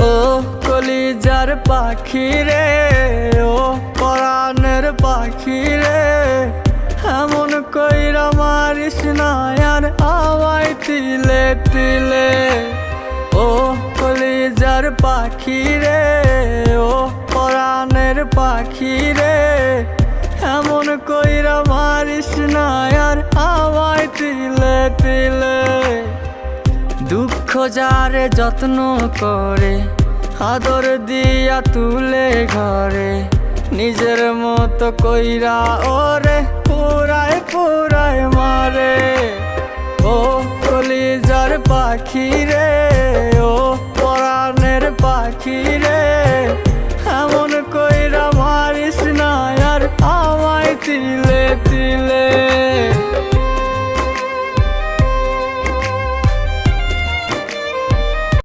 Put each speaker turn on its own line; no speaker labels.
ও কলিজার পাখি রে, ও পরাণের পাখি রে, এমন কইরা মারিস না আর আমায় তিলে তিলে। ও কলিজার পাখি রে, ও পরাণের পাখি রে, এমন কইরা মারিস না আর আমায় তিলে তিলে। দুঃখ যারে যত্ন করে, আদর দিয়া তুলে ঘরে, নিজের মতো কইরা ওরে পুরায় পুরায় মারে। ও কলিজার পাখি রে, ও পরাণের পাখি রে,